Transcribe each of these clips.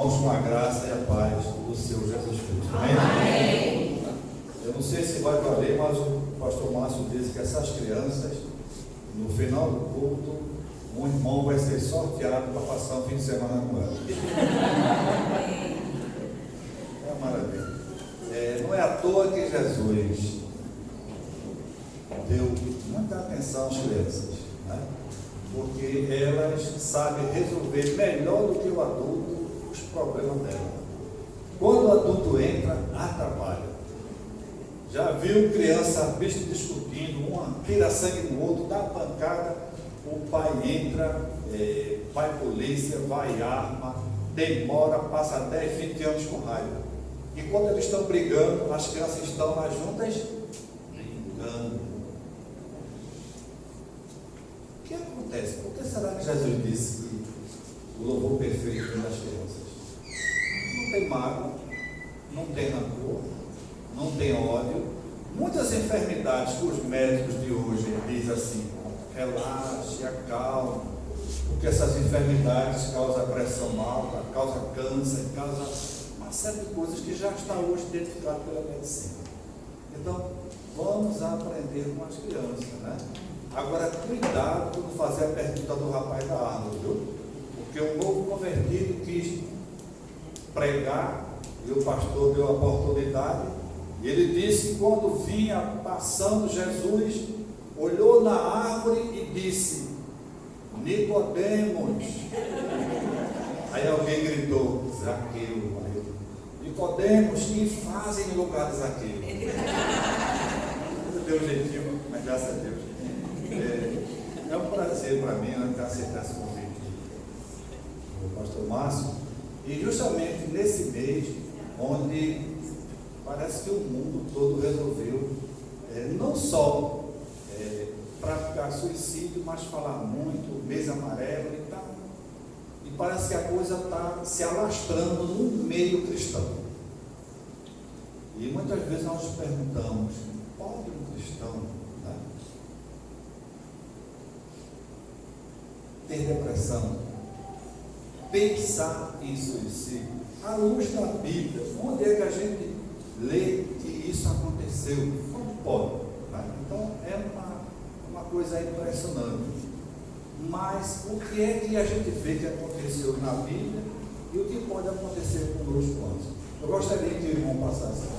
irmãos com a graça e a paz do Senhor Jesus Cristo. Amém? Amém. Eu não sei se vai valer, mas o pastor Márcio disse que essas crianças, no final do culto, um irmão vai ser sorteado para passar um fim de semana com ela. É uma maravilha. Não é à toa que Jesus deu muita atenção às crianças, né? Porque elas sabem resolver melhor do que o adulto os problemas dela. Quando o adulto entra, atrapalha. Já viu criança bicho discutindo, uma tira sangue no outro, dá pancada, o pai entra, vai polícia, vai arma, demora, passa 10, 20 anos com raiva. E quando eles estão brigando, as crianças estão lá juntas, brigando. O que acontece? Por que será que Jesus disse que o louvor perfeito é das crianças? Não tem mágoa, não tem rancor, não tem ódio. Muitas enfermidades que os médicos de hoje dizem assim, relaxe, acalme, porque essas enfermidades causam pressão alta, causam câncer, causam uma série de coisas que já está hoje identificado pela medicina. Então, vamos aprender com as crianças, né? Agora, cuidado com fazer a pergunta do rapaz da árvore, viu? Porque um novo convertido quis pregar e o pastor deu a oportunidade. E ele disse que quando vinha passando Jesus, olhou na árvore e disse: Nicodemos. Aí alguém gritou: Zaqueu. Nicodemos, que fazem no lugar de Zaqueu? Deu um jeitinho, mas graças a Deus. É um prazer para mim aceitar esse convite do pastor Márcio. E justamente nesse mês, onde parece que o mundo todo resolveu não só praticar suicídio, mas falar muito, mês amarelo e tal. E parece que a coisa está se alastrando no meio cristão. E muitas vezes nós nos perguntamos: pode um cristão, né, ter depressão, pensar em suicídio? À luz da Bíblia, onde é que a gente lê que isso aconteceu? Como pode? Né? Então é uma coisa impressionante. Mas o que é que a gente vê que aconteceu na Bíblia e o que pode acontecer conosco antes? Eu gostaria que o irmão passasse.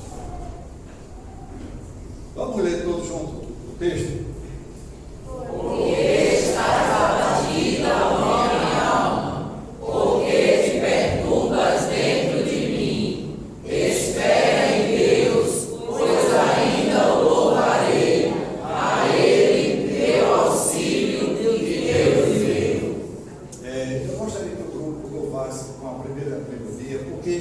Vamos ler todos juntos o texto? Porque estás abatida, ó minha alma, porque te perturbas dentro de mim. Espera em Deus, pois ainda o louvarei. A Ele deu auxílio e Deus veio. Eu gostaria que o grupo louvasse com a primeira melodia, porque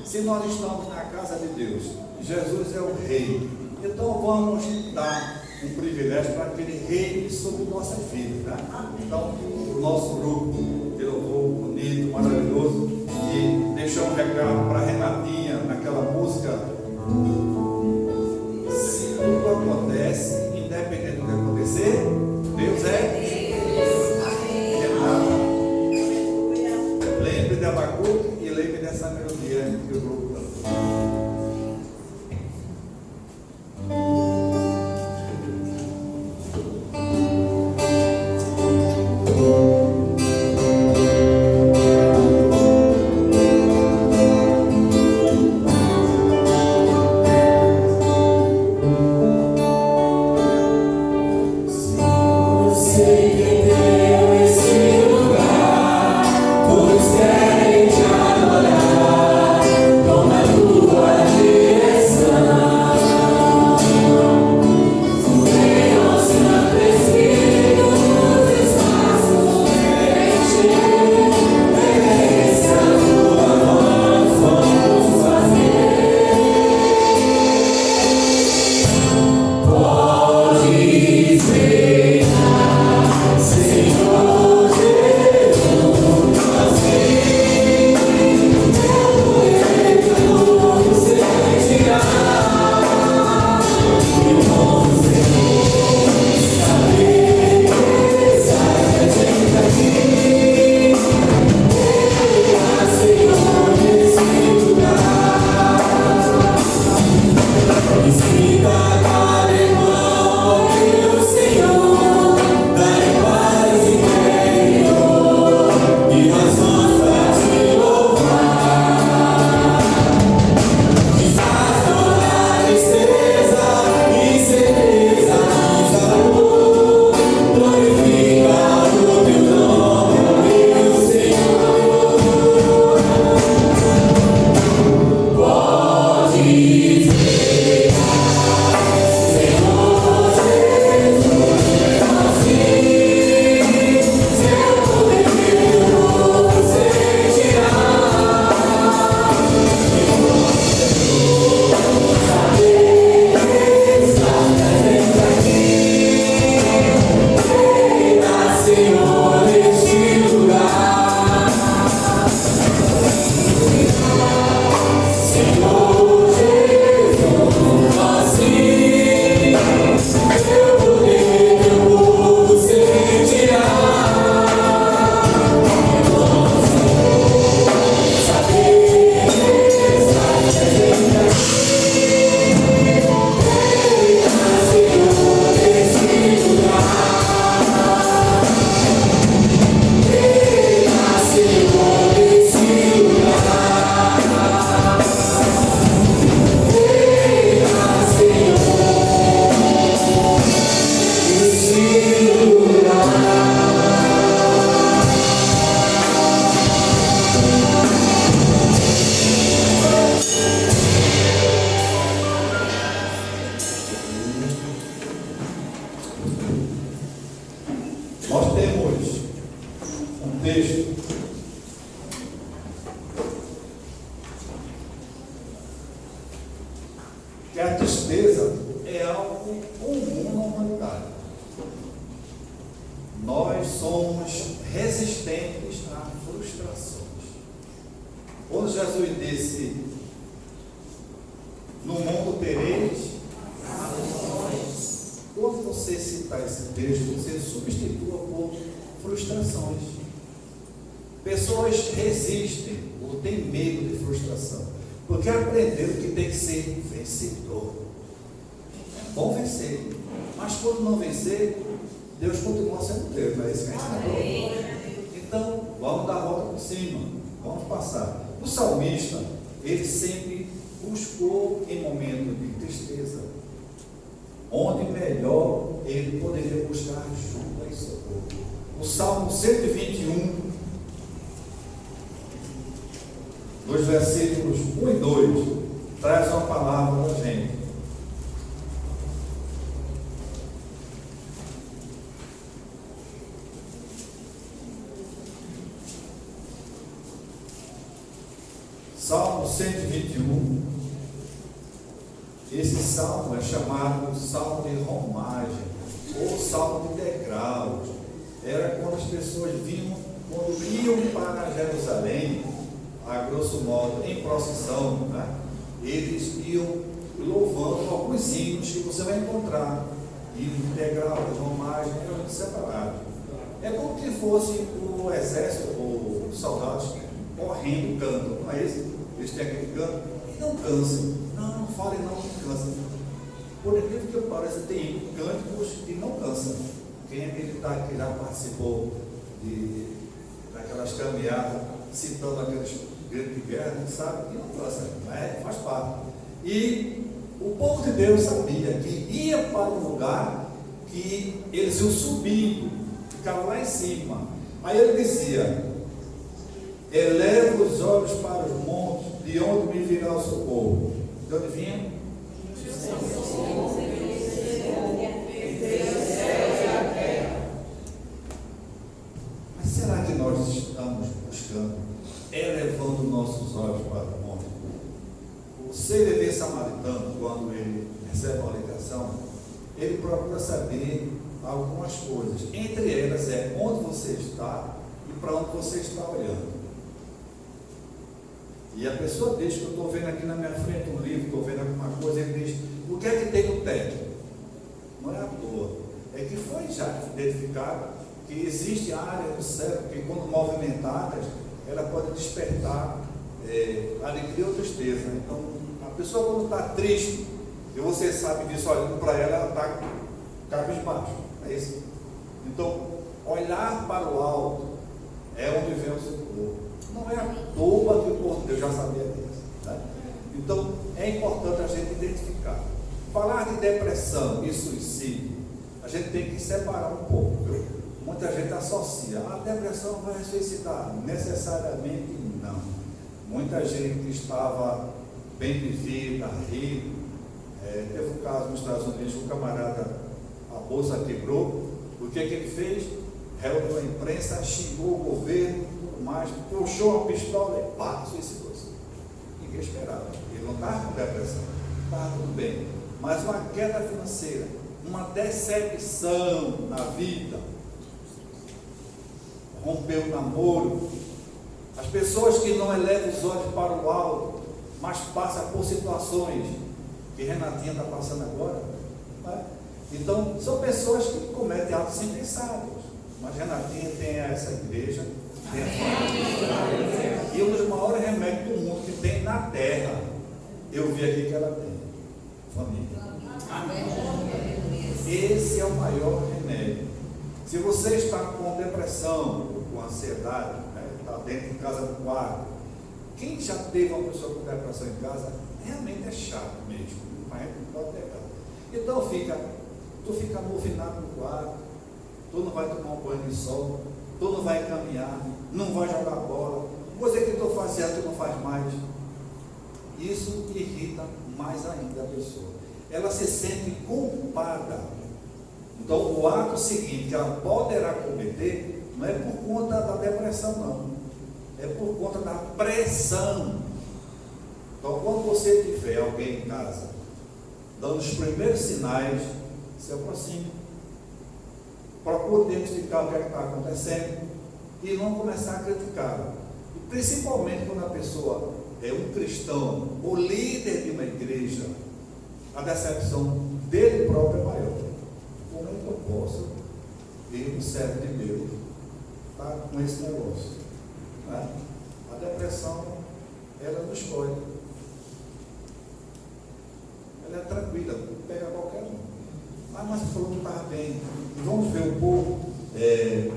se nós estamos na casa de Deus, Jesus é o Rei. Então vamos dar um privilégio para que Ele reine sobre nossas vidas, tá? Então, o nosso grupo de louvor bonito, maravilhoso, e deixou um recado para a Renatinha naquela música: se tudo acontece, independente do que acontecer, Deus é Renata. Lembre de Abacuque e lembre dessa melodia que o grupo cantou. Pois querem te adorar. que a tristeza é algo comum na humanidade. Nós somos resistentes a frustrações. Quando Jesus disse, no mundo tereis aflições, quando você citar esse texto, você substitua por frustrações. Pessoas resistem ou têm medo de frustração, porque aprenderam que tem que ser vencedor. É bom vencer, mas quando não vencer, Deus continua sendo Deus, não é isso que a gente está. Então, vamos dar a volta por cima, vamos passar. O salmista, ele sempre buscou em momentos de tristeza, onde melhor ele poderia buscar ajuda e socorro. O Salmo 121, nos versículos 1 e 2, traz uma palavra para a gente. Salmo 121, esse salmo é chamado Salmo de romagem, ou Salmo de degraus. Era quando as pessoas vinham, quando iam para Jerusalém, a grosso modo, em procissão, né? Eles iam louvando alguns hinos que você vai encontrar, hinos de degrau, de romagem, eram separados. É como se fosse o exército, ou os soldados, correndo, canto, não é isso? Eles têm aquele canto e não cansam. Não fale não que cansa. Por incrível que pareça, tem cânticos que não cansam. Quem é militar que já participou daquelas caminhadas, citando aqueles gritos de guerra, sabe que não cansa, faz parte. E o povo de Deus sabia que ia para um lugar que eles iam subindo, ficavam lá em cima. Aí ele dizia: eleva os olhos para os montes, de onde me virá o socorro? De onde vinha? Mas será que nós estamos buscando, elevando nossos olhos para o monte? O CVV samaritano, quando ele recebe uma ligação, ele procura saber algumas coisas. Entre elas é onde você está e para onde você está olhando. E a pessoa diz que eu estou vendo aqui na minha frente um livro, estou vendo alguma coisa, ele diz: o que é que tem no teto? Não é à toa. É que foi já identificado que existe áreas do cérebro que, quando movimentadas, ela pode despertar alegria ou tristeza. Então, a pessoa, quando está triste, e você sabe disso olhando para ela, ela está cabisbaixo. É isso. Então, olhar para o alto é onde vem o socorro. Não é à toa que o povo de Deus já sabia disso, né? Então, é importante a gente identificar. Falar de depressão e suicídio, a gente tem que separar um pouco, viu? Muita gente associa: a depressão vai suicidar. Necessariamente não. Muita gente estava bem vivida, rico. Teve um caso nos Estados Unidos, um camarada, a bolsa quebrou. O que ele fez? Reuniu a imprensa, xingou o governo, mas puxou uma pistola e pá, suicidou-se. Ninguém esperava. Ele não estava com depressão, estava tudo bem. Mas uma queda financeira, uma decepção na vida, rompeu o namoro. As pessoas que não elevam os olhos para o alto, mas passam por situações que Renatinha está passando agora, né? Então, são pessoas que cometem atos impensáveis. Mas Renatinha tem essa igreja, tem a família. E um dos maiores remédios do mundo que tem na terra, eu vi aqui que ela tem: família. Esse é o maior remédio. Se você está com depressão, com ansiedade, está dentro de casa no quarto, quem já teve uma pessoa com depressão em casa, realmente é chato mesmo, mas não pode pegar. Então tu fica movinado no quarto, tu não vai tomar um banho de sol, tu não vai caminhar, não vai jogar bola, coisa que tu fazia, tu não faz mais. Isso irrita mais ainda a pessoa. Ela se sente culpada. Então, o ato seguinte que ela poderá cometer não é por conta da depressão, não. É por conta da pressão. Então, quando você tiver alguém em casa dando os primeiros sinais, se aproxime. Procure identificar o que está acontecendo e não começar a criticar. E principalmente quando a pessoa é um cristão ou líder de uma igreja, a decepção dele próprio é maior. Como é que eu posso, eu, servo de Deus, estar com esse negócio? Né? A depressão, ela não escolhe. Ela é tranquila, pega qualquer um. Mas você falou que estava bem. Vamos ver um pouco,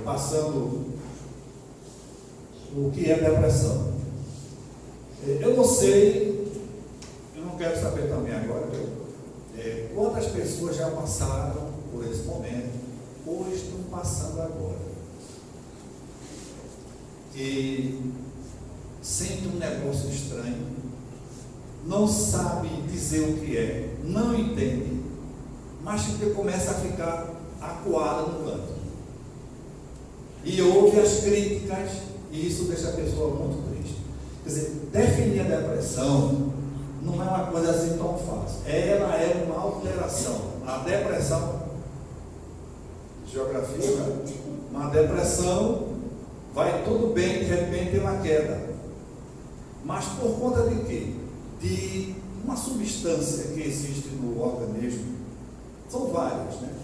passando o que é depressão. Eu não sei, eu não quero saber também agora, quantas pessoas já passaram por esse momento, ou estão passando agora, e sente um negócio estranho, não sabe dizer o que é, não entende, mas que começa a ficar acuada no canto, e ouve as críticas, e isso deixa a pessoa muito triste. Quer dizer, definir a depressão não é uma coisa assim tão fácil. Ela é uma alteração. A depressão, geografia, né? Uma depressão, vai tudo bem, de repente tem uma queda. Mas por conta de quê? De uma substância que existe no organismo. São várias, né?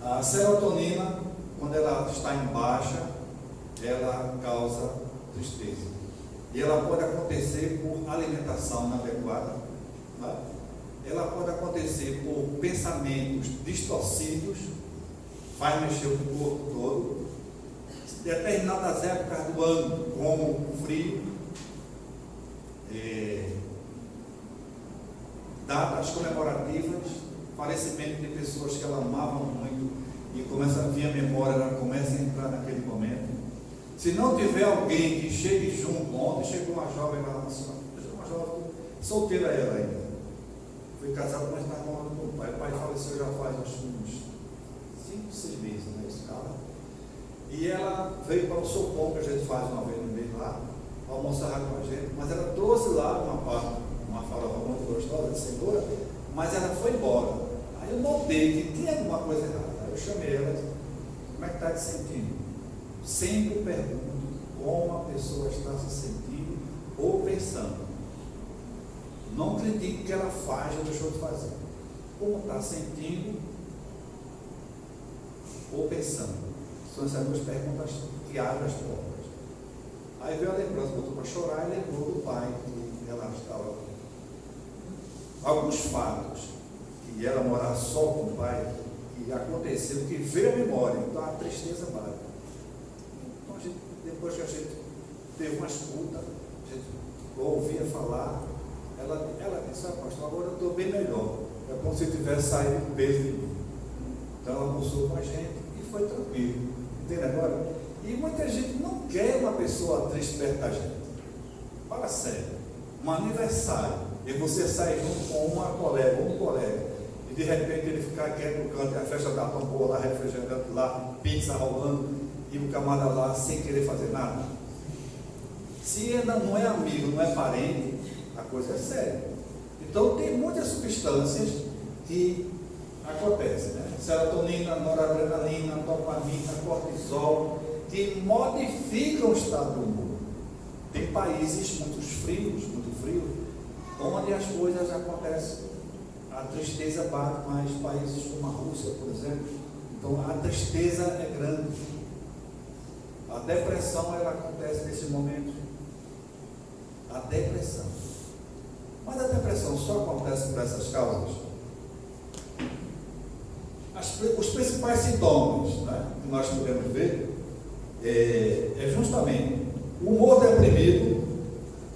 A serotonina, quando ela está em baixa, ela causa tristeza. E ela pode acontecer por alimentação inadequada, né? Ela pode acontecer por pensamentos distorcidos, vai mexer o corpo todo. Determinadas épocas do ano, como o frio, datas comemorativas, falecimento de pessoas que ela amava muito, e começa a vir a memória, ela começa a entrar naquele momento. Se não tiver alguém que chegue junto, ontem chegou uma jovem lá, uma jovem solteira ela ainda, foi casada, mas estava morando com o pai. O pai faleceu já faz uns 5, 6 meses, né, esse cara. E ela veio para o sopão que a gente faz uma vez no mês lá, almoçar com a gente, mas ela trouxe lá uma farofa muito gostosa de cenoura, mas ela foi embora. Aí eu notei que tinha alguma coisa errada. Aí eu chamei ela e disse: como é que está te sentindo? Sempre pergunto como a pessoa está se sentindo ou pensando. Não critique o que ela faz ou deixou de fazer. Como está sentindo ou pensando? São essas duas perguntas que abrem as portas. Aí veio a lembrança, botou para chorar e lembrou do pai que ela estava. Alguns fatos que ela morar só com o pai, que aconteceu, que veio à memória, então a tristeza bate. Então, depois que a gente teve uma escuta, a gente ouvia falar, ela disse: pastor, agora eu estou bem melhor. É como se tivesse saído do peso de mim. Então ela almoçou com a gente e foi tranquilo. Entende agora? E muita gente não quer uma pessoa triste perto da gente. Fala sério. Um aniversário, e você sai junto com uma colega ou um colega, e de repente ele ficar quieto no canto, e a festa da tão boa lá, refrigerante lá, pizza rolando, e o camarada lá sem querer fazer nada. Se ainda não é amigo, não é parente, a coisa é séria. Então tem muitas substâncias que acontecem, né? Serotonina, noradrenalina, dopamina, cortisol, que modificam o estado do humor. Tem países muito frios, onde as coisas acontecem, a tristeza bate mais. Países como a Rússia, por exemplo, então a tristeza é grande. A depressão, ela acontece nesse momento. A depressão. Mas a depressão só acontece por essas causas? Os principais sintomas, né, que nós podemos ver é justamente o humor deprimido,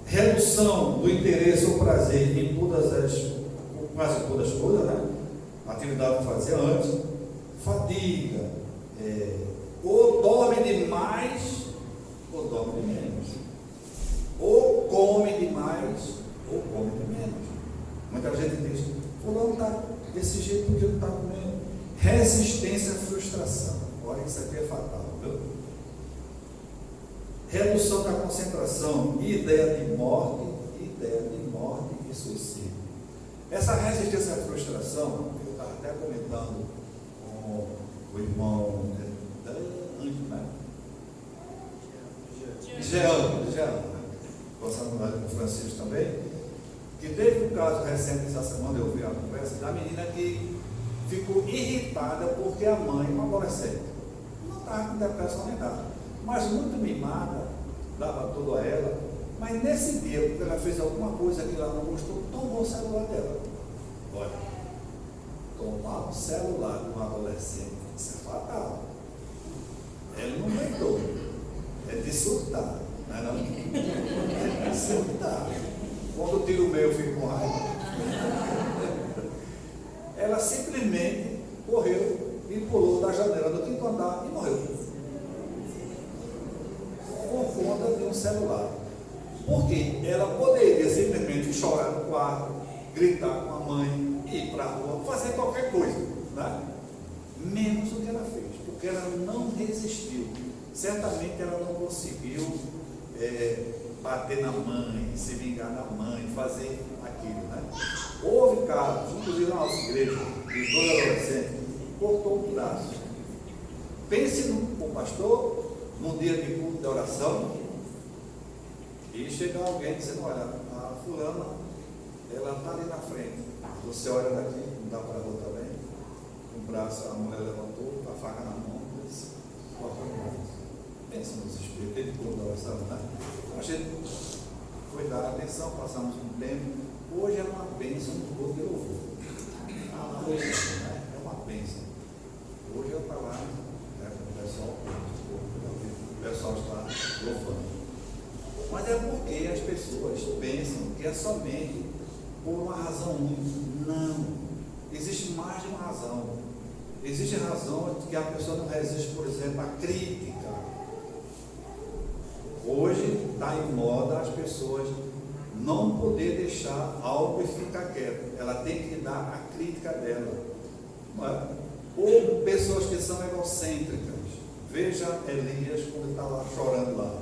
redução do interesse ou prazer em quase todas as coisas, né? Atividade que fazia antes, fadiga, ou dorme demais ou dorme de menos, ou come demais ou come de menos. Muita gente diz: fulano está desse jeito porque não está comendo. Resistência à frustração. Olha, isso aqui é fatal, viu? Redução da concentração, ideia de morte e suicídio. Essa resistência à frustração, eu estava até comentando com o irmão Ângelo, né? Jean, conversando com o Francisco também, que teve um caso recente essa semana, eu vi a conversa, da menina que ficou irritada porque a mãe, uma adolescente, não estava com depressão nem nada, mas muito mimada, dava tudo a ela, mas nesse dia, porque ela fez alguma coisa que ela não gostou, tomou o celular dela. Olha, tomar um celular de um adolescente, isso é fatal. Ele não tentou, é de surtar, não é não? É de surtar. Quando tiro o meu, eu fico com raiva. Ela simplesmente correu e pulou da janela do quinto andar e morreu. Por conta de um celular. Porque ela poderia simplesmente chorar no quarto, gritar com a mãe, ir para a rua, fazer qualquer coisa, né? Menos o que ela fez, porque ela não resistiu. Certamente ela não conseguiu bater na mãe, se vingar da mãe, fazer aquilo, né? Houve casos, inclusive na nossa igreja, de toda adolescente, cortou o braço. Pense no pastor, num dia de culto de oração, e chega alguém dizendo, olha, a fulana, ela está ali na frente, você olha daqui, não dá para voltar bem, o braço, a mulher levantou, a faca na mão, e disse, corta o braço. Pensa nos espíritos, ele culto de oração, né? A gente foi dar atenção, passamos um tempo, hoje é uma bênção do culto de louvor. É uma bênção. Hoje eu estava lá, né, o pessoal está louvando. Mas é porque as pessoas pensam que é somente por uma razão única. Não. Existe mais de uma razão. Existe razão que a pessoa não resiste, por exemplo, à crítica. Hoje está em moda as pessoas não poder deixar algo e ficar quieto. Ela tem que dar a crítica dela. Não é? Ou pessoas que são egocêntricas. Veja Elias quando está lá chorando lá.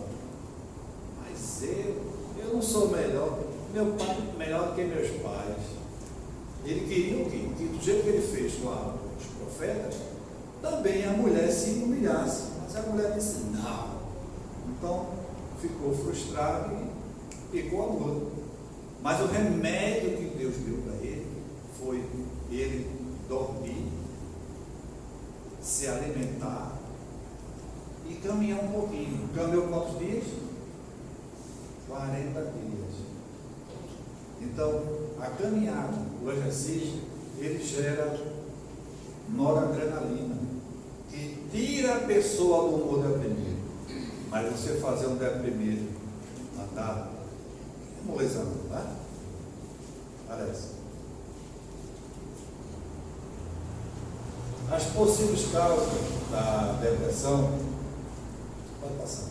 Mas eu não sou melhor. Meu pai é melhor do que meus pais. Ele queria o quê? Que do jeito que ele fez com os profetas, também a mulher se humilhasse. Mas a mulher disse não. Então ficou frustrado e pegou a mula. Mas o remédio que Deus deu para ele foi ele dormir, se alimentar e caminhar um pouquinho. Caminhou quantos dias? 40 dias. Então, a caminhada, o exercício, ele gera noradrenalina, que tira a pessoa do humor deprimido. Mas você fazer um deprimido, andar, é moleza, não é? Parece. As possíveis causas da depressão, pode passar.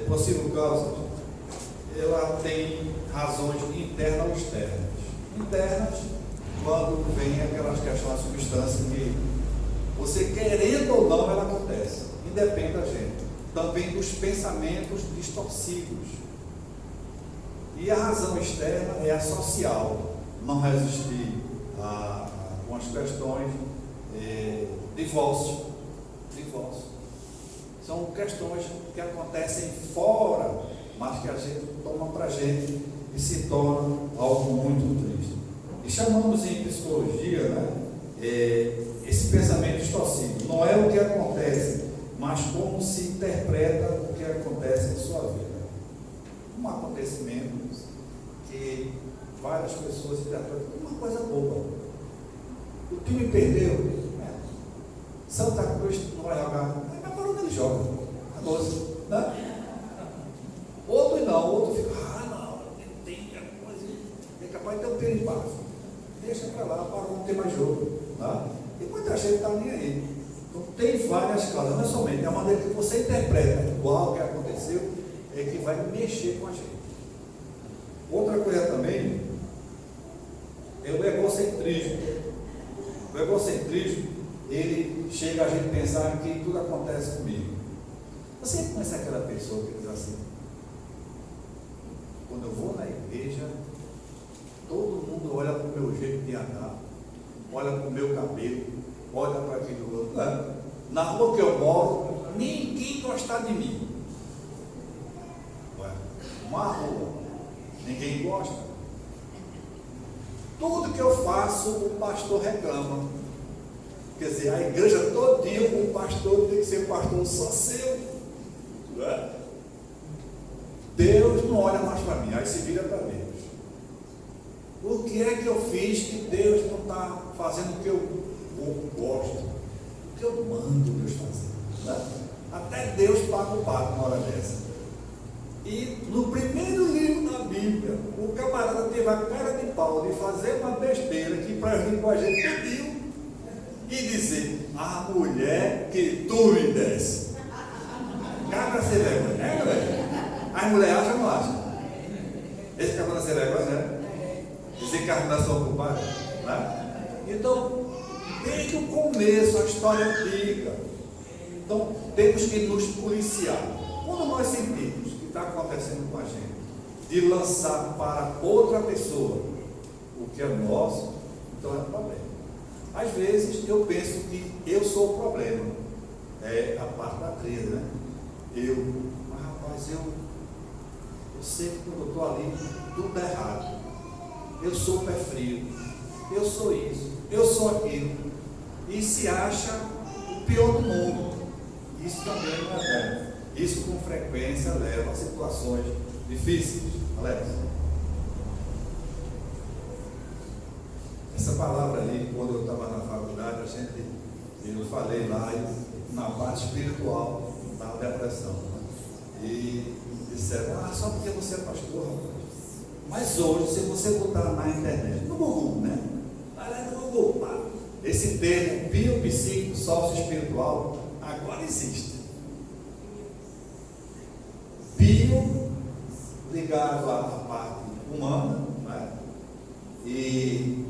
Possível causa, ela tem razões internas ou externas. Internas, quando vem aquelas questões da substância que você querendo ou não, ela acontece, independe da gente. Também dos pensamentos distorcidos. E a razão externa é a social, não resistir com as questões divórcio. São questões que acontecem fora, mas que a gente toma para a gente e se torna algo muito triste. E chamamos em psicologia, né, esse pensamento distorcido. Não é o que acontece, mas como se interpreta o que acontece em sua vida. Um acontecimento que várias pessoas interpretam como uma coisa boba. O time perdeu, Santa Cruz não vai jogar, mas para onde ele joga? A 12, né? Outro não, outro fica, não, tem a coisa, é capaz de ter um perigo. Deixa para lá, para não ter mais jogo. Tá? E muita gente está nem aí. Então tem várias causas, não é somente a maneira que você interpreta igual que aconteceu, é que vai mexer com a gente. Outra coisa também é o egocentrismo. O egocentrismo, ele chega a gente pensar que tudo acontece comigo. Você conhece aquela pessoa que diz assim, quando eu vou na igreja, todo mundo mundo olha para o meu jeito de andar, olha para o meu cabelo, olha para aquilo outro. Né? Na rua que eu moro, ninguém gosta de mim. Ué, uma rua, ninguém gosta. Tudo que eu faço, o pastor reclama. Quer dizer, a igreja todinha, o pastor tem que ser pastor só seu. Não é? Deus não olha mais para mim, aí se vira para Deus. O que é que eu fiz que Deus não está fazendo o que eu gosto? O que eu mando Deus fazer? Né? Até Deus paga o pato na hora dessa. E no primeiro livro da Bíblia, o camarada teve a cara de pau de fazer uma besteira que prejudicou a gente pediu e dizer: a mulher que tu me desse. Cabra ser vergonha, né, galera? As mulheres acham ou não acham? Esse cabra ser vergonha, né? Dizer que as mulheres são ocupadas, né? Então, desde o começo, a história é antiga. Então, temos que nos policiar. Quando nós sentimos que está acontecendo com a gente, de lançar para outra pessoa o que é nosso, então é problema. Às vezes eu penso que eu sou o problema. É a parte da crise, né? Mas rapaz, eu sei que quando eu estou ali, tudo dá errado. Eu sou pé frio, eu sou isso, eu sou aquilo. E se acha o pior do mundo. Isso também não é bom. Isso com frequência leva a situações difíceis. Alex, essa palavra ali, quando eu estava na faculdade, eu falei lá na parte espiritual da depressão. Né? E disseram: só porque você é pastor, rapaz. Mas hoje, se você botar na internet, no Google, né? Vai lá no Google, pá. Esse termo biopsíquico, sócio espiritual, agora existe. Bio, ligado à parte humana, né? E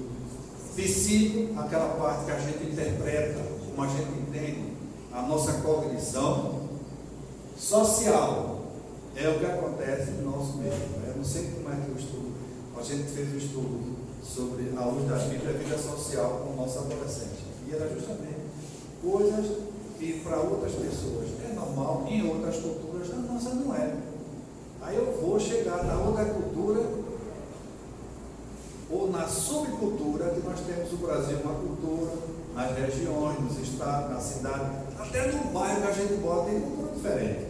psíquico, aquela parte que a gente interpreta, como a gente entende, a nossa cognição. Social é o que acontece no nosso meio. Eu não sei como é que eu estudo. A gente fez um estudo sobre a luz da Bíblia, a vida social com o nosso adolescente. E era justamente coisas que para outras pessoas é normal, em outras culturas, na nossa não é. Aí eu vou chegar na outra cultura, ou na subcultura, que nós temos no Brasil uma cultura, nas regiões, nos estados, na cidade, até no bairro que a gente bota, tem cultura diferente.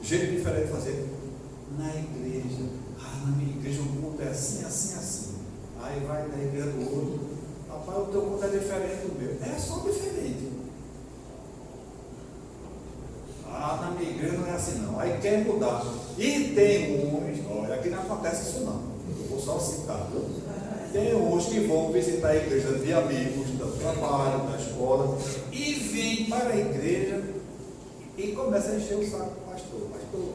Jeito diferente de fazer. Na igreja, na minha igreja o culto é assim, assim, assim. Aí vai na igreja do outro, rapaz, o teu culto é diferente do meu. É só diferente. Na minha igreja não é assim não. Aí quer mudar. E tem uns, olha, aqui não acontece isso não. Eu vou só citar. Tem uns que vão visitar a igreja de amigos, do trabalho, da escola, e vêm para a igreja e começa a encher o saco do pastor. Pastor,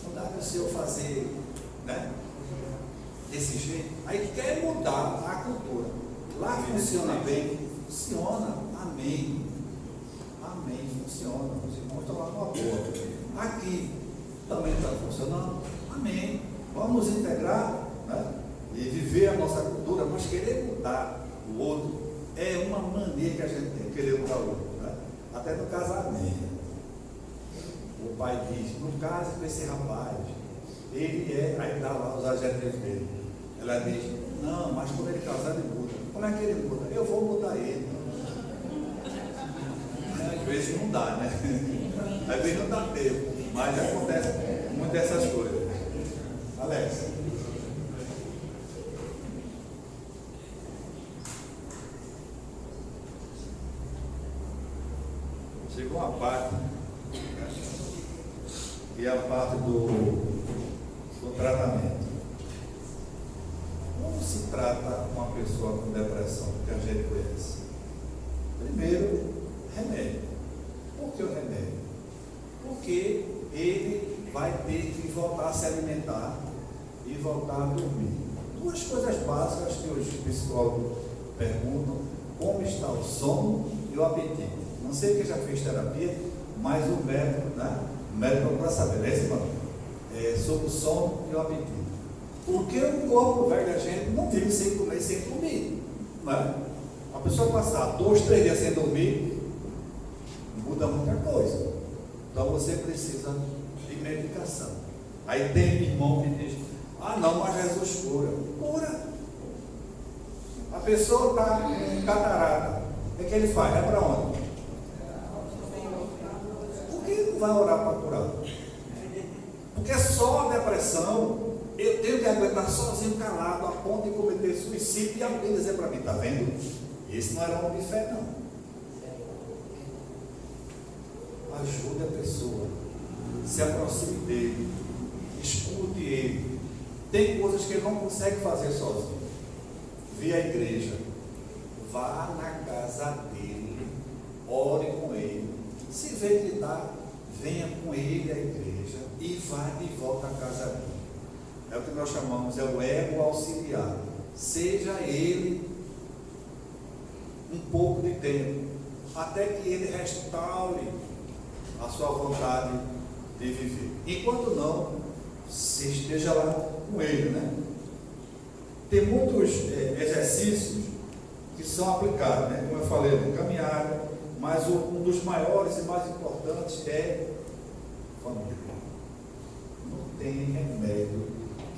não dá para o senhor fazer, né, desse jeito? Aí quer mudar a cultura. Lá funciona bem? Funciona. Amém. Amém. Funciona. Os irmãos estão lá numa boa. Aqui também está funcionando. Amém. Vamos integrar, né, e viver a nossa cultura, mas querer mudar o outro é uma mania que a gente tem, querer mudar o outro. Né? Até no casamento. O pai diz: não case com esse rapaz, ele é, aí dá lá os adjetivos dele. Ela diz: não, mas quando ele casar ele muda. Como é que ele muda? Eu vou mudar ele. Às vezes não dá, né? Às vezes não dá tempo, mas acontece muitas dessas coisas. Alex. Chegou uma parte, que é a parte do tratamento. Como se trata uma pessoa com depressão, que a gente conhece? Primeiro, remédio. Por que o remédio? Porque ele vai ter que voltar a se alimentar e voltar a dormir. Duas coisas básicas que os psicólogos perguntam: como está o sono e o apetite. Não sei quem já fez terapia, mas o médico, né? O médico para saber, né, mano? Sobre o sono e o apetite. Porque o corpo velho da gente não vive sem comer, sem dormir. Não é? A pessoa passar 2, 3 dias sem dormir, muda muita coisa. Então você precisa de medicação. Aí tem irmão que diz, ah não, mas Jesus cura. Cura. A pessoa está com catarata. O que ele faz? É para onde? Por que não vai orar para curar? Porque só a depressão, eu tenho que aguentar sozinho, calado, a ponto de cometer suicídio e alguém dizer para mim, está vendo? Esse não era homem de fé, não. Ajude a pessoa, se aproxime dele, escute ele. Tem coisas que ele não consegue fazer sozinho. Vê a igreja, vá na casa dele, ore com ele. Se vê que dá, venha com ele à igreja e vá de volta à casa dele. É o que nós chamamos, é o ego auxiliar. Seja ele um pouco de tempo, até que ele restaure a sua vontade de viver. Enquanto não, se esteja lá com ele, né? Tem muitos exercícios que são aplicados, né? Como eu falei, no caminhada, mas um dos maiores e mais importantes é família. Não tem remédio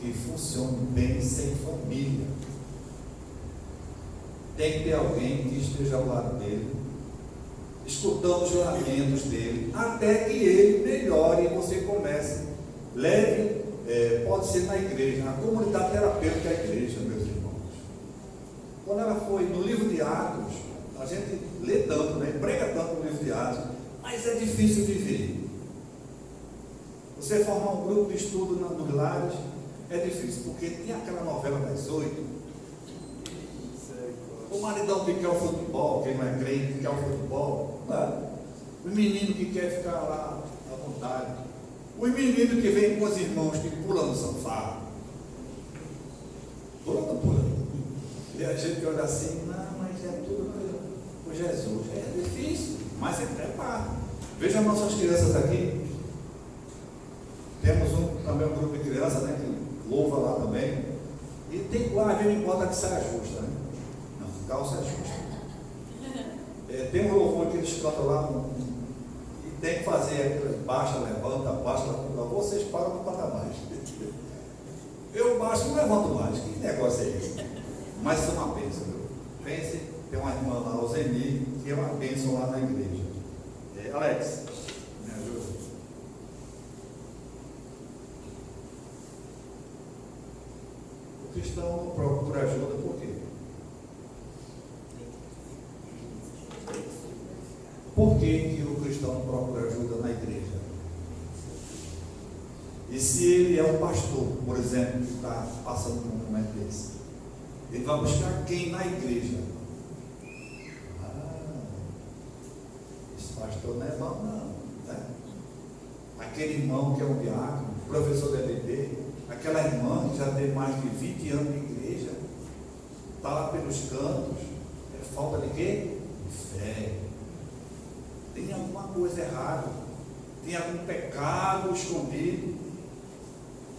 que funcione bem sem família. Tem que ter alguém que esteja ao lado dele, escutando os lamentos dele, até que ele melhore e você comece. Leve, pode ser na igreja, na comunidade terapêutica da igreja, meus irmãos. Quando ela foi no livro de Atos, a gente lê tanto, né? Prega tanto no livro de Atos, mas é difícil viver. Você formar um grupo de estudo nos lares é difícil, porque tem aquela novela das 8. O maridão que quer o futebol, quem não é crente, que quer o futebol, né? O menino que quer ficar lá à vontade, o menino que vem com os irmãos que pulam no sofá, pula. E a gente olha assim, não, mas é tudo por Jesus. É difícil, mas é preparo. Veja nossas crianças aqui. Temos também um grupo de crianças, né, que louva lá também. E tem lá, a gente bota que saia justa, né? Não, calça justa. Tem um louvor que eles cantam lá, e tem que fazer aquela baixa, levanta, vocês param no patamar. Eu baixo, não levanto mais. Que negócio é esse? Mas isso é uma bênção, viu? Pense, tem uma irmã lá, o Zeni, que é uma bênção lá na igreja. Alex, me ajuda. O cristão não procura ajuda por quê? Por que o cristão não procura ajuda na igreja? E se ele é um pastor, por exemplo, que está passando por um momento desse, ele vai buscar quem na igreja? Esse pastor não é bom, não. Né? Aquele irmão que é um diácono, professor da EBD, aquela irmã que já tem mais de 20 anos de igreja, está lá pelos cantos, é falta de quê? De fé. Tem alguma coisa errada, tem algum pecado escondido.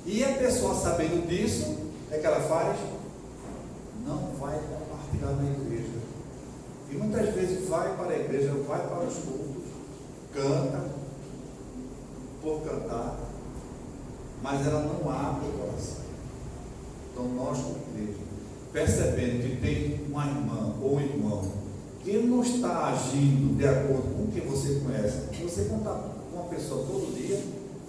E a pessoa, sabendo disso, o que ela faz? Não vai compartilhar na igreja. E muitas vezes vai para a igreja, vai para os cultos, canta, por cantar, mas ela não abre o coração. Então nós, como igreja, percebendo que tem uma irmã ou um irmão que não está agindo de acordo com o que você conhece, você conta com uma pessoa todo dia,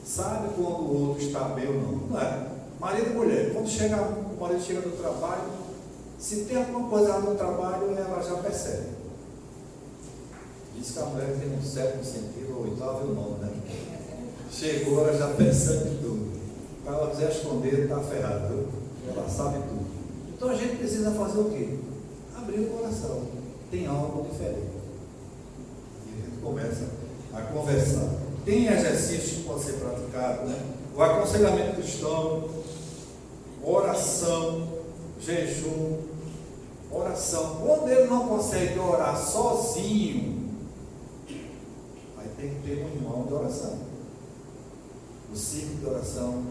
sabe quando o outro está bem ou não, não é? Marido e mulher, quando o marido chega do trabalho, se tem alguma coisa lá no trabalho, ela já percebe. Diz que a mulher tem um sétimo sentido, ou oitavo é o nome, né? Chegou, ela já percebe tudo. Se ela quiser esconder, está ferrado, viu? Ela sabe tudo. Então a gente precisa fazer o quê? Abrir o coração. Tem algo diferente. E a gente começa a conversar. Tem exercícios que podem ser praticados, né? O aconselhamento cristão, oração, jejum, oração. Quando ele não consegue orar sozinho, aí tem que ter um irmão de oração. O ciclo de oração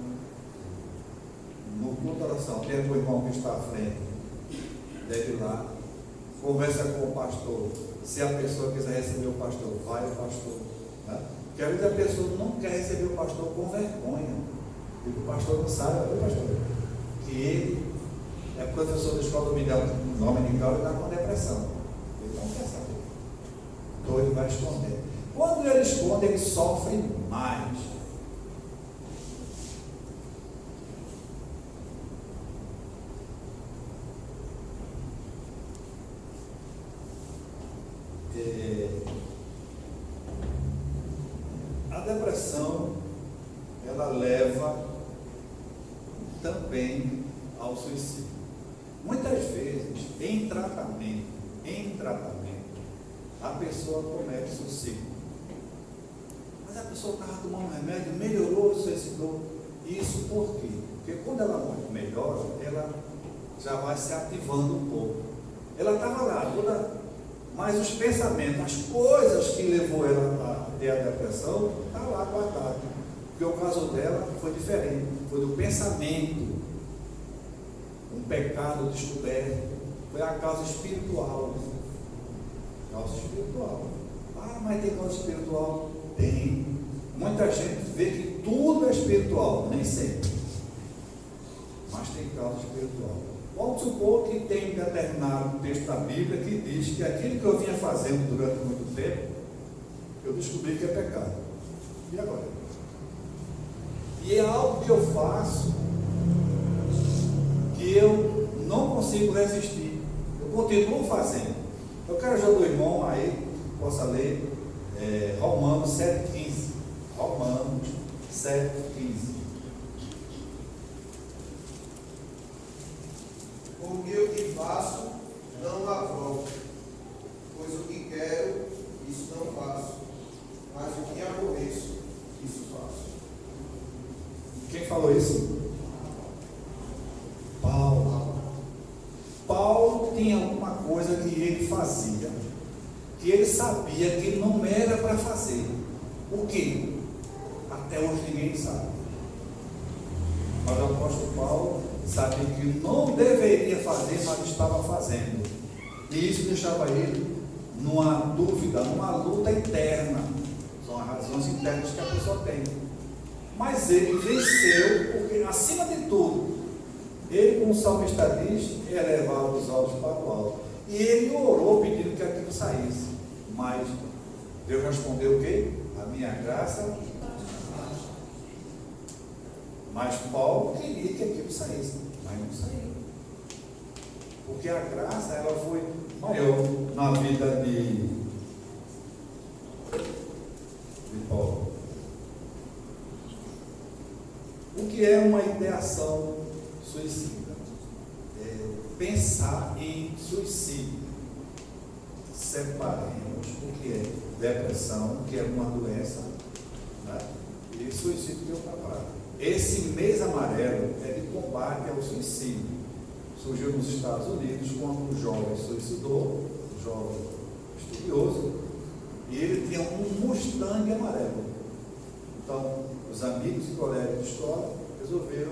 no culto de oração, tem o irmão que está à frente, deve ir lá, conversa com o pastor. Se a pessoa quiser receber o pastor, vai o pastor. Né? Porque às vezes a pessoa não quer receber o pastor com vergonha. E o pastor não sabe, o pastor, que ele é professor da escola dominical e está com depressão. Ele não quer saber. Então ele vai esconder. Quando ele esconde, ele sofre mais. A depressão, ela leva também ao suicídio. Muitas vezes, em tratamento, a pessoa comete suicídio. Mas a pessoa estava tomando remédio, melhorou, suicidou. Isso por quê? Porque quando ela melhora, ela já vai se ativando um pouco. Ela estava lá, mas os pensamentos, as coisas que levou ela a ter a depressão, está lá guardado. Porque o caso dela foi diferente, foi do pensamento, um pecado descoberto, foi a causa espiritual. Causa espiritual. Ah, mas tem causa espiritual? Tem. Muita gente vê que tudo é espiritual, nem sempre. Mas tem causa espiritual. Vamos supor que tem um determinado texto da Bíblia que diz que aquilo que eu vinha fazendo durante muito tempo, eu descobri que é pecado. E agora? E é algo que eu faço que eu não consigo resistir. Eu continuo fazendo. Eu quero ajudar o irmão aí, possa ler Romanos 7,15. Romanos 7,15. Porque o que faço, não aprovo, pois o que quero, isso não faço, mas o que aborreço, isso faço. Quem falou isso? Paulo tinha uma coisa que ele fazia, que ele sabia que não era para fazer. O que? Até hoje ninguém sabe. Mas o apóstolo Paulo sabia que não deveria fazer, mas estava fazendo. E isso deixava ele numa dúvida, numa luta interna. São as razões internas que a pessoa tem. Mas ele venceu, porque acima de tudo, ele, como o salmista diz, elevava os olhos para o alto. E ele orou pedindo que aquilo saísse. Mas Deus respondeu o quê? A minha graça. Mas Paulo queria que aquilo saísse, mas não saiu. Porque a graça, ela foi maior na vida de Paulo. O que é uma ideação suicida? Pensar em suicídio. Separemos o que é depressão, o que é uma doença, né? E suicídio que eu trabalho. Esse mês amarelo é de combate ao suicídio. Surgiu nos Estados Unidos quando um jovem suicidou, um jovem estudioso, e ele tinha um Mustang amarelo. Então, os amigos e colegas de escola resolveram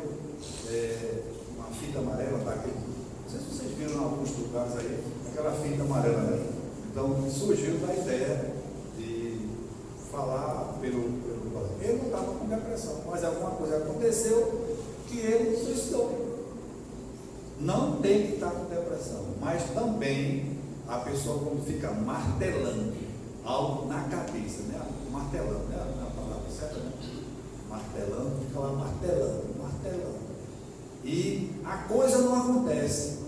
uma fita amarela daquele. Não sei se vocês viram em alguns lugares aí, aquela fita amarela, né? Então, surgiu da ideia de falar pelo ele não estava com depressão, mas alguma coisa aconteceu que ele suicidou. Não tem que estar com depressão, mas também a pessoa quando fica martelando algo na cabeça, né? Martelando, né? Não é a palavra certa, né? Martelando, fica lá martelando. E a coisa não acontece.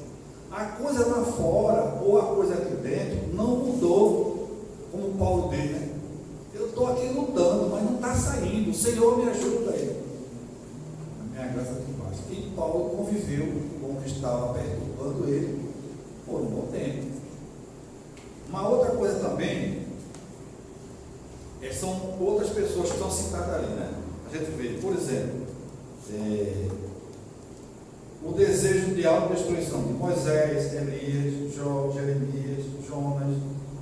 A coisa lá fora ou a coisa aqui dentro não mudou, como Paulo diz, né? Eu estou aqui lutando, mas não está saindo. O Senhor me ajuda aí. A minha graça aqui embaixo. E Paulo conviveu com o que estava perturbando ele por um bom tempo. Uma outra coisa também são outras pessoas que estão citadas ali, né? A gente vê, por exemplo, o desejo de autodestruição de Moisés, Elias, Jó, Jeremias, Jonas,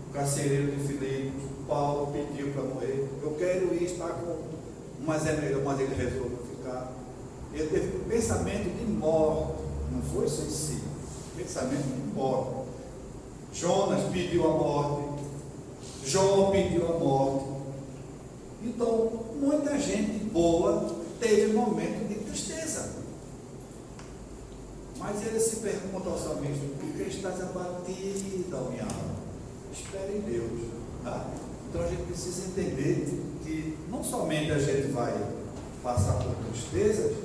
o carcereiro de Filipos. Paulo pediu para morrer. Eu quero ir estar com, mas é melhor, mas ele resolveu ficar. ele teve um pensamento de morte, não foi suicídio, pensamento de morte. Jonas pediu a morte, Jó pediu a morte. Então, muita gente boa teve momento de tristeza. Mas ele se pergunta ao salmista: por que estás abatida, minha alma? Espere em Deus. Tá? Então a gente precisa entender que não somente a gente vai passar por tristezas,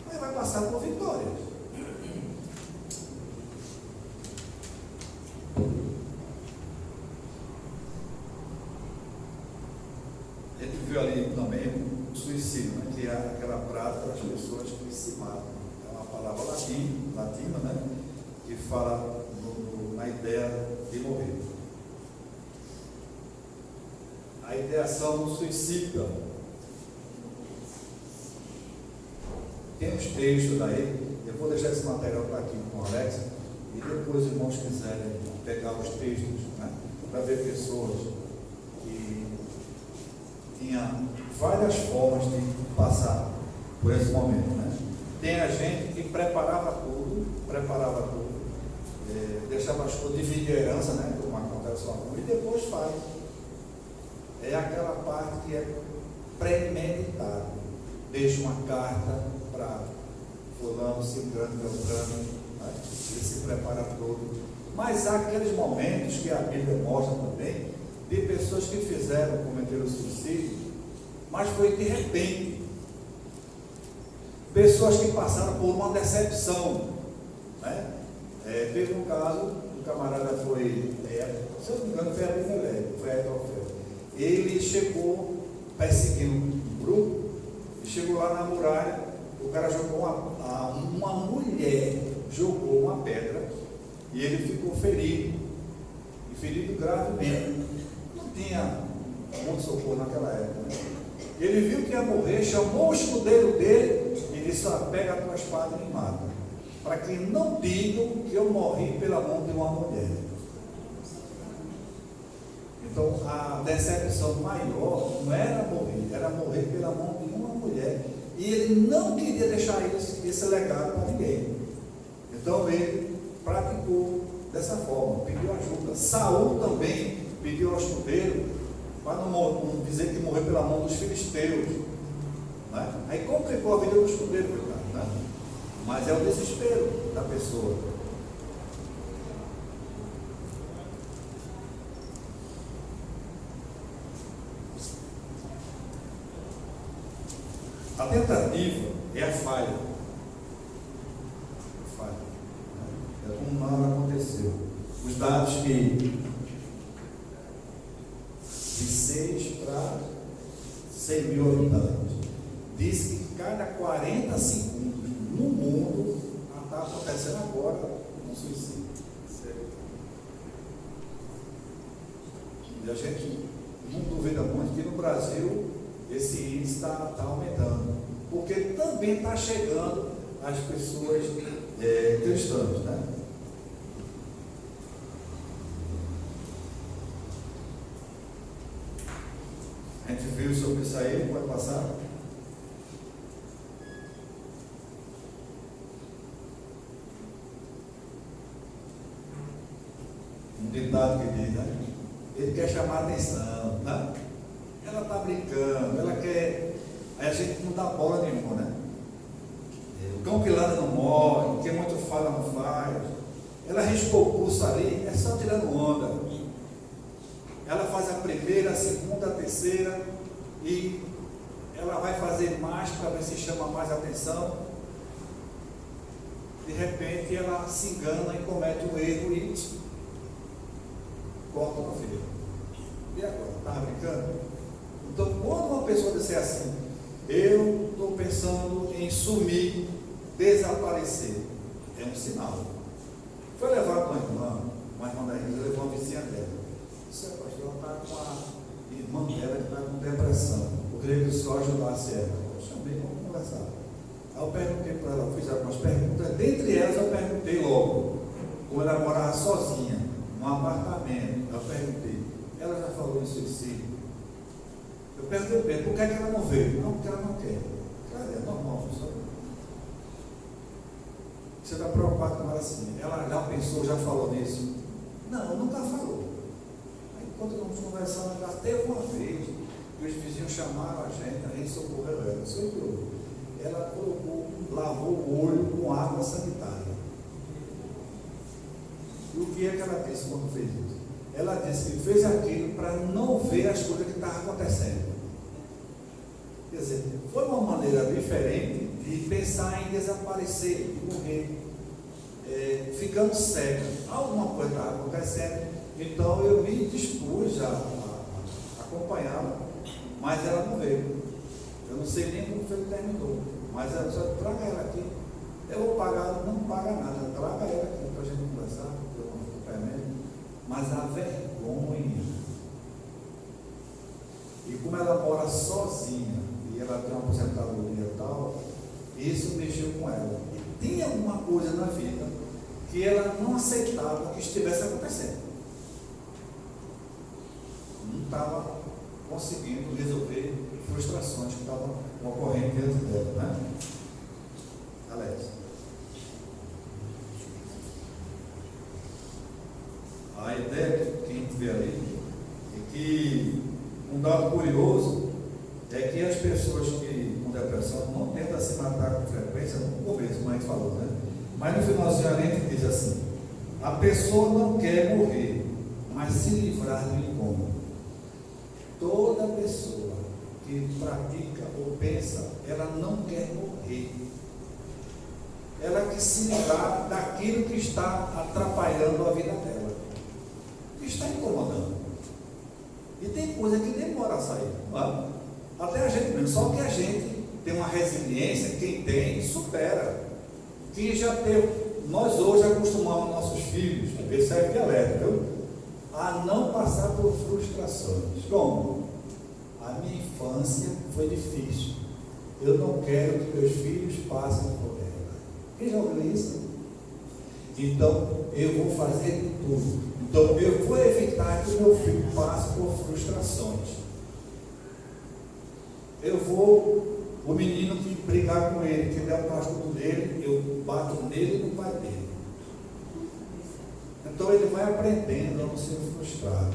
mas vai passar por vitórias. A gente viu ali também o suicídio, né? Que é aquela prática das pessoas que se matam. É uma palavra latina, né? Que fala na ideia de morrer. A ideação suicida. Tem os textos daí, eu vou deixar esse material para aqui com o Alex, e depois os irmãos quiserem pegar os textos, né, para ver pessoas que tinham várias formas de passar por esse momento. Né? Tem a gente que preparava tudo, deixava as coisas, dividir a herança, né, como acontece lá, e depois faz. É aquela parte que é premeditada. Deixa uma carta para fulano, ciclano, beltrano, né? Ele se prepara todo. Mas há aqueles momentos que a Bíblia mostra também, de pessoas que cometeram suicídio, mas foi de repente. Pessoas que passaram por uma decepção. Né? Teve um caso, o camarada foi, se eu não me engano, foi Abimeleque, foi Aitofel. Ele chegou perseguindo um grupo, e chegou lá na muralha, o cara jogou uma mulher, jogou uma pedra, e ele ficou ferido, e ferido gravemente. Não tinha muito socorro naquela época. Né? Ele viu que ia morrer, chamou o escudeiro dele, e disse: pega a tua espada e me mata, para que não digam que eu morri pela mão de uma mulher. Então, a decepção maior não era morrer pela mão de uma mulher. E ele não queria deixar esse legado para ninguém. Então, ele praticou dessa forma, pediu ajuda. Saul também pediu ao escudeiro para não dizer que morreu pela mão dos filisteus. Né? Aí complicou a vida do escudeiro, né? Mas é o desespero da pessoa. A tentativa é a falha. É como nada aconteceu. Os dados que de 6 para 100 mil habitantes diz que cada 40 segundos no mundo está acontecendo agora um suicídio. E a gente não duvida muito que no Brasil esse índice está aumentando, porque também está chegando as pessoas cristãs, né? A gente viu sobre isso aí, pode passar? Um ditado que diz, né? Ele quer chamar a atenção, né? Ela está brincando, ela quer. Aí a gente não dá bola nenhuma, né? O cão que ladra não morre, quem muito fala não faz. Ela riscou o pulso ali, é só tirando onda. Ela faz a primeira, a segunda, a terceira, e ela vai fazer mais para ver se chama mais atenção. De repente ela se engana e comete um erro e corta uma filha. E agora? Estava brincando? Então, quando uma pessoa disser assim: eu estou pensando em sumir, desaparecer, é um sinal. Foi levado uma irmã da igreja, levou uma vizinha dela. Disse: pastor, ela está com a irmã dela que está com depressão. Eu queria que o senhor ajudasse ela. Eu chamei, vamos conversar. Aí eu perguntei para ela, fiz algumas perguntas. Dentre elas, eu perguntei logo, como ela morava sozinha, num apartamento. Eu perguntei: ela já falou em suicídio? Eu perguntei: por que ela não veio? Não, porque ela não quer. Cara, é normal, pessoal. Você está preocupado com ela assim. Ela já pensou, já falou nisso? Não, nunca falou. Aí, enquanto nós conversamos, já teve uma vez que os vizinhos chamaram a gente socorreu ela. Socorreu. Ela lavou o olho com água sanitária. E o que é que ela disse quando fez isso? Ela disse que fez aquilo para não ver as coisas que estavam acontecendo. Quer dizer, foi uma maneira diferente de pensar em desaparecer, de morrer, ficando cega. Alguma coisa estava acontecendo, então eu me dispus a acompanhá-la, mas ela não veio. Eu não sei nem como foi que terminou, mas ela só traga ela aqui. Eu vou pagar, não paga nada, traga ela aqui para a gente conversar, eu não acompanhamento. Mas a vergonha. E como ela mora sozinha, e ela tem uma aposentadoria e tal, isso mexeu com ela. E tinha alguma coisa na vida que ela não aceitava que estivesse acontecendo. Não estava conseguindo resolver frustrações que estavam ocorrendo dentro dela, né? Alex. A ideia que a gente vê ali é que um dado curioso é que as pessoas que com depressão não tentam se matar com frequência no começo, como a gente falou, né? Mas no finalzinho a gente diz assim: a pessoa não quer morrer, mas se livrar do incômodo. Toda pessoa que pratica ou pensa, ela não quer morrer. Ela quer se livrar daquilo que está atrapalhando a vida dela, que está incomodando. E tem coisa que demora a sair. Não? Até a gente mesmo, só que a gente tem uma resiliência, quem tem, supera. Quem já teve, nós hoje acostumamos nossos filhos, percebe que alerta, viu? A não passar por frustrações. Como? A minha infância foi difícil. Eu não quero que meus filhos passem por ela. Quem já ouviu isso? Então, eu vou fazer de tudo. Então, eu vou evitar que o meu filho passe por frustrações. Eu vou, o menino que brigar com ele, que der o cascudo dele, eu bato nele e no pai dele. Então, ele vai aprendendo a não ser frustrado.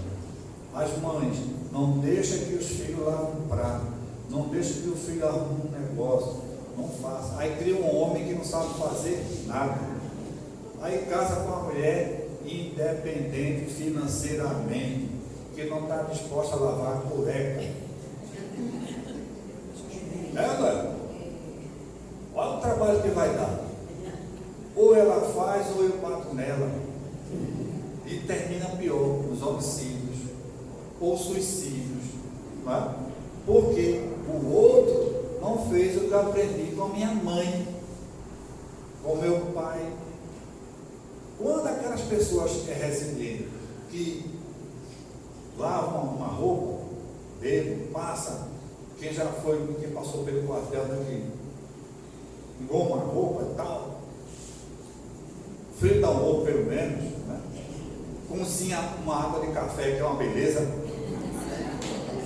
As mães, não deixam que os filhos lavem um prato, não deixam que o filho arrume um negócio, não faça. Aí cria um homem que não sabe fazer nada. Aí casa com uma mulher independente financeiramente, que não está disposta a lavar a cueca. Ela, olha o trabalho que vai dar. Ou ela faz ou eu bato nela. E termina pior, os homicídios ou suicídios, não é? Porque o outro não fez o que eu aprendi com a minha mãe, com meu pai. Quando aquelas pessoas resilientes que lavam uma roupa dele, passa, quem já foi, quem passou pelo quartel daqui, engoma a roupa e tal, frita o ovo pelo menos, né? Cozinha uma água de café, que é uma beleza.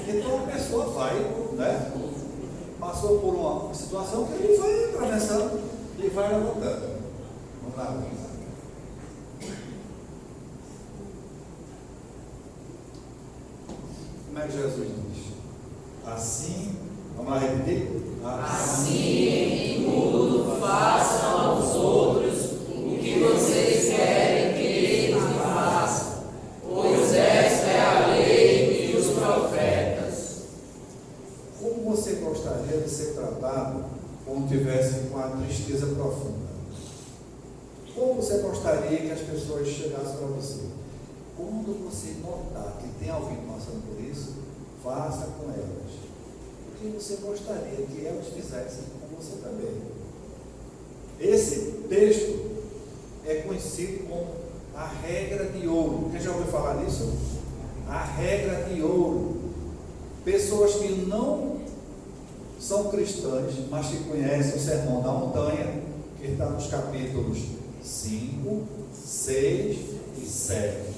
Então a pessoa vai, né? Passou por uma situação que ele vai atravessando e vai levantando. Vamos lá. Como é que Jesus diz? Assim, vamos lá repetir? Assim em tudo façam aos outros o que vocês querem que eles lhe façam, pois esta é a lei e os profetas. Como você gostaria de ser tratado quando tivesse com a tristeza profunda? Como você gostaria que as pessoas chegassem para você? Quando você notar que tem alguém passando por isso, faça com elas. O que você gostaria que elas fizessem com você também? Esse texto é conhecido como a regra de ouro. Quem já ouviu falar nisso? A regra de ouro. Pessoas que não são cristãs, mas que conhecem o Sermão da Montanha, que está nos capítulos 5, 6 e 7.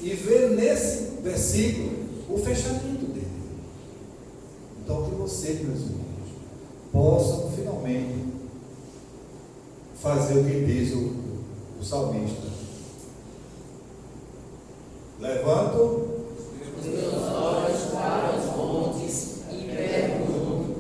E ver nesse versículo o fechamento dele. Então, que você, meus irmãos, possam finalmente fazer o que diz o salmista. Levanto os meus olhos para os montes e pergunto: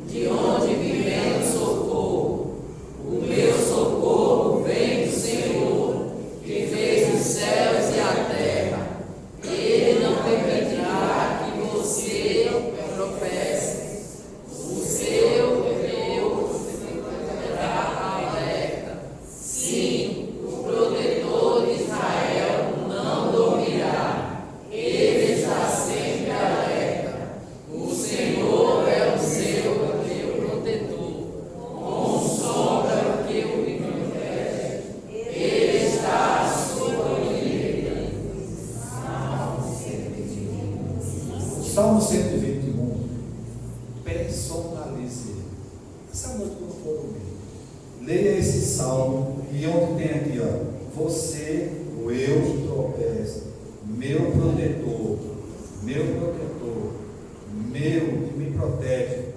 de onde me vem o socorro? O meu socorro vem do Senhor, que fez os céus e a terra. Ele não permitirá que você tropece. O seu Deus será alerta. Sim, o protetor de Israel não dormirá. Ele está sempre alerta. O Senhor é o seu protetor. Com sombra que o protege. Ele está à sua direita. Salmo 121, personalize. Essa noite que eu for dormir, leia esse salmo e onde tem aqui, ó, você, o eu tropeço, meu protetor, meu que me protege.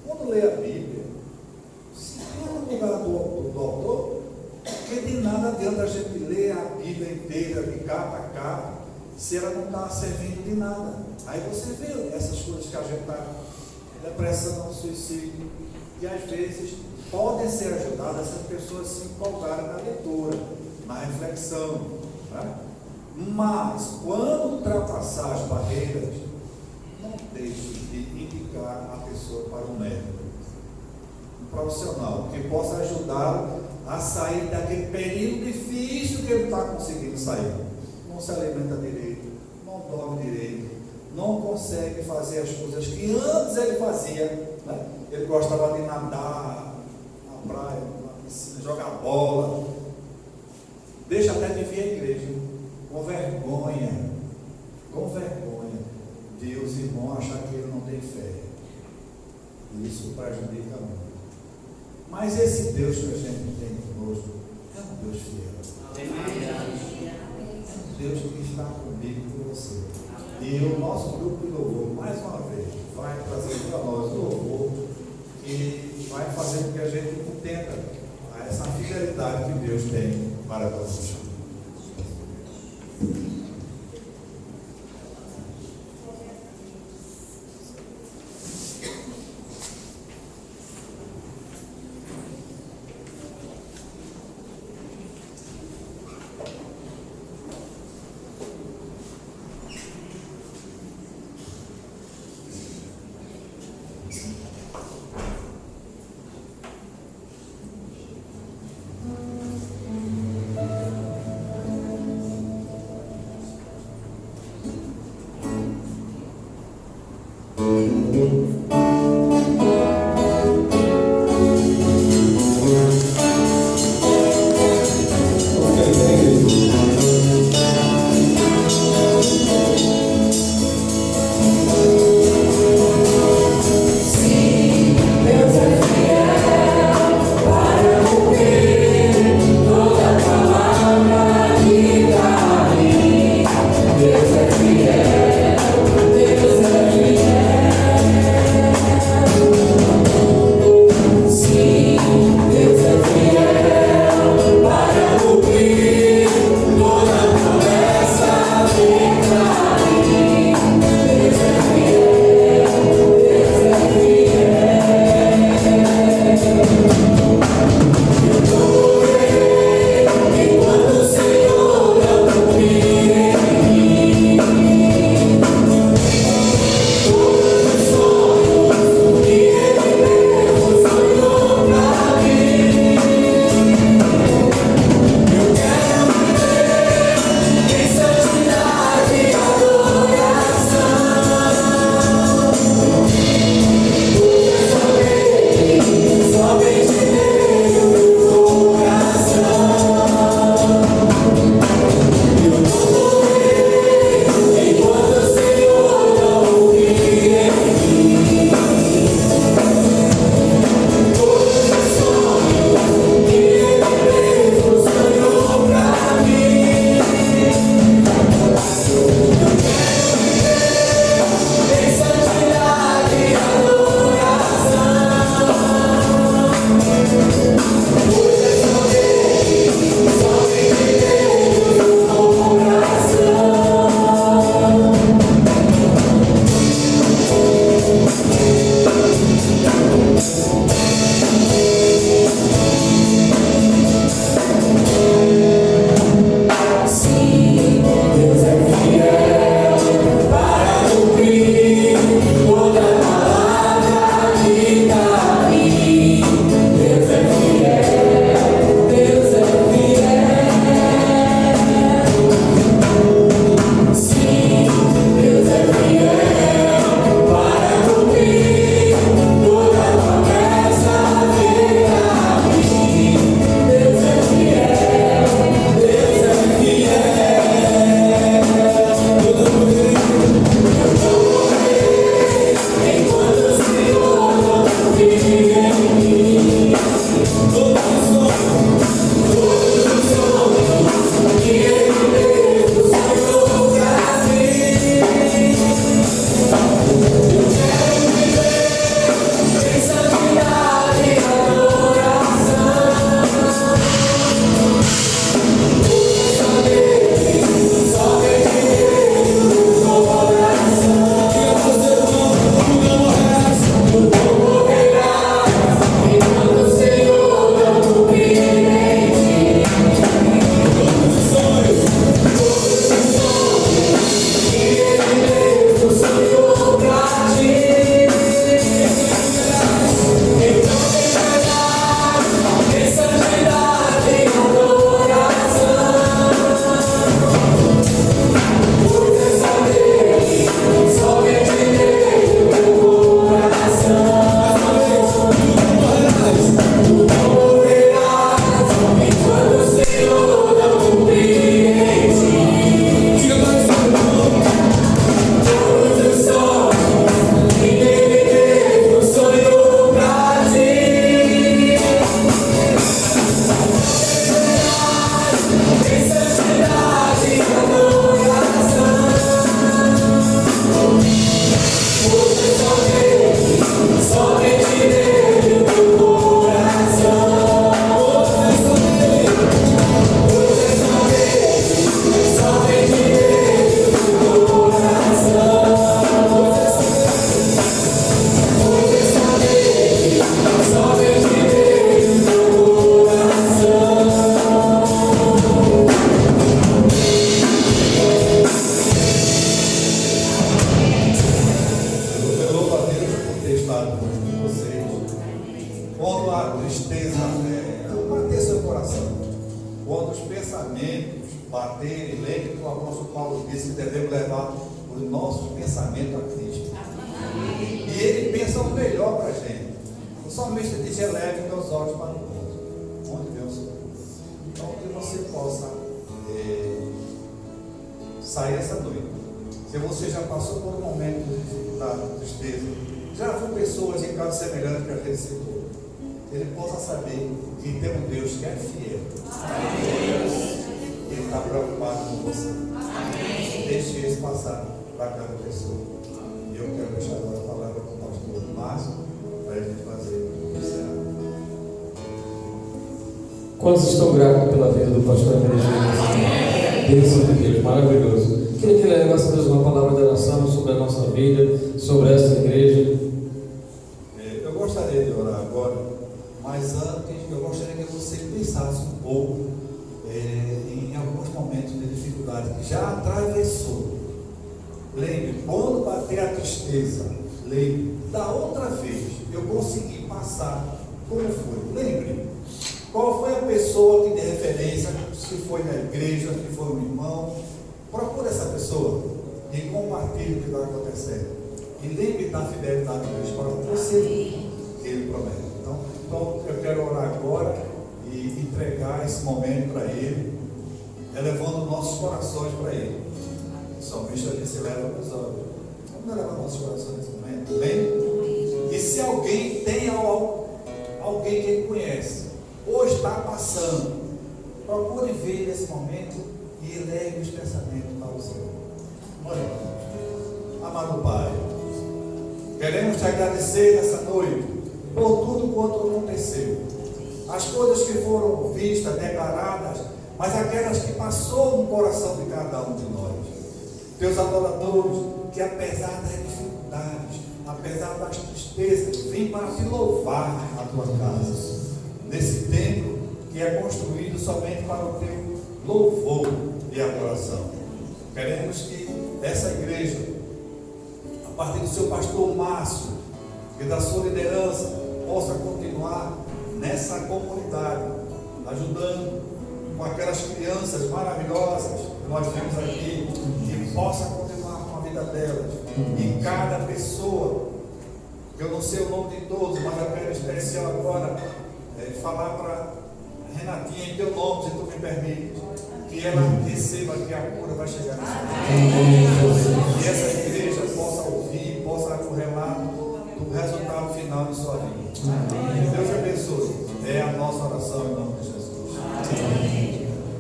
Quando lê a Bíblia, se põe no lugar do autor, porque de nada adianta a gente ler a Bíblia inteira, de capa a capa, se ela não está servindo de nada. Aí você vê essas coisas que a gente está, depressão, suicídio, e às vezes podem ser ajudadas essas pessoas se empolgarem na leitura, na reflexão, né? Mas quando ultrapassar as barreiras, não deixe de indicar a pessoa para um médico, um profissional que possa ajudá-lo a sair daquele período difícil que ele está conseguindo sair. Não se alimenta direito, não dorme direito, não consegue fazer as coisas que antes ele fazia, né? Ele gostava de nadar na praia, na piscina, jogar bola, deixa até de vir à igreja, com vergonha, de os irmãos achar que ele não tem fé. E isso prejudica muito. Mas esse Deus que a gente tem conosco é um Deus fiel. Deus que está comigo e com você. E o nosso grupo de louvor, mais uma vez, vai trazer para nós louvor que vai fazer com que a gente entenda essa fidelidade que Deus tem para nós. quando os pensamentos baterem, lembre que o apóstolo Paulo disse que devemos levar os nossos pensamentos a Cristo. E ele pensa o melhor para a gente. O salmista diz: eleve meus olhos para o ponto onde vem o Senhor. Então, que você possa sair essa noite. Se você já passou por um momento de dificuldade, de tristeza, já viu pessoas em casos semelhantes que a gente citou, ele possa saber que tem um Deus que é fiel. Ele está preocupado com você. Deixe isso passar para cada pessoa. E eu quero deixar agora a palavra com o pastor Márcio para a gente fazer o encerramento. Quantos estão gratos pela vida do pastor Hermenegildo? Bênção de Deus, maravilhoso. Queria que ele levasse a Deus uma palavra de oração sobre a nossa vida, sobre essa igreja. Eu gostaria de orar agora, mas antes eu gostaria que você pensasse um pouco em alguns momentos de dificuldade que já atravessou. Lembre, quando bater a tristeza, lembre, da outra vez eu consegui passar, como foi? Lembre, qual foi a pessoa que de referência, se foi na igreja, se foi um irmão, procure essa pessoa e compartilhe o que está acontecendo. E lembre da fidelidade de Deus para você, que Ele promete. Então eu quero orar agora e entregar esse momento para Ele, elevando nossos corações para Ele. O salmista disse: eleva os olhos. Vamos elevar nossos corações nesse momento, amém? E se alguém tem alguém que Ele conhece, ou está passando, procure ver nesse momento e eleve os pensamentos para o Senhor. Olha, amado Pai, queremos te agradecer nessa noite por tudo quanto aconteceu, as coisas que foram vistas, declaradas, mas aquelas que passou no coração de cada um de nós, teus adoradores, que apesar das dificuldades, apesar das tristezas, vêm para te louvar a tua casa, nesse templo que é construído somente para o teu louvor e adoração. Queremos que essa igreja, a partir do seu pastor Márcio e da sua liderança, possa continuar nessa comunidade, ajudando com aquelas crianças maravilhosas que nós vemos aqui, que possa continuar com a vida delas. E cada pessoa, que eu não sei o nome de todos, mas eu quero especial agora falar para Renatinha em teu nome, se tu me permite, que ela receba que a cura vai chegar nesse que essa igreja possa ouvir, possa correlar do resultado final de sua vida. Que Deus abençoe. É a nossa oração em nome de Jesus.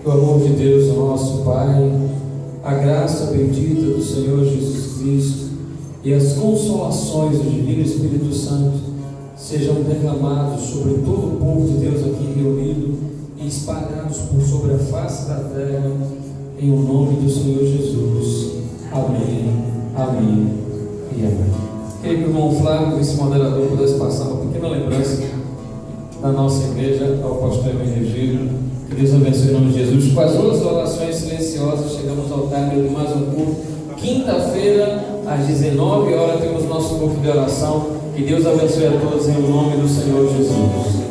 O amor de Deus, nosso Pai, a graça bendita do Senhor Jesus Cristo e as consolações do Divino Espírito Santo sejam derramados sobre todo o povo de Deus aqui reunido e espalhados por sobre a face da terra, em o nome do Senhor Jesus. Amém, amém e amém. Queria que o irmão Flávio, vice-moderador, pudesse passar uma pequena lembrança da nossa igreja ao pastor Hermenegildo. Que Deus abençoe em nome de Jesus. Com as duas orações silenciosas, chegamos ao término de mais um culto. Quinta-feira, às 19 horas, temos nosso culto de oração. Que Deus abençoe a todos em nome do Senhor Jesus.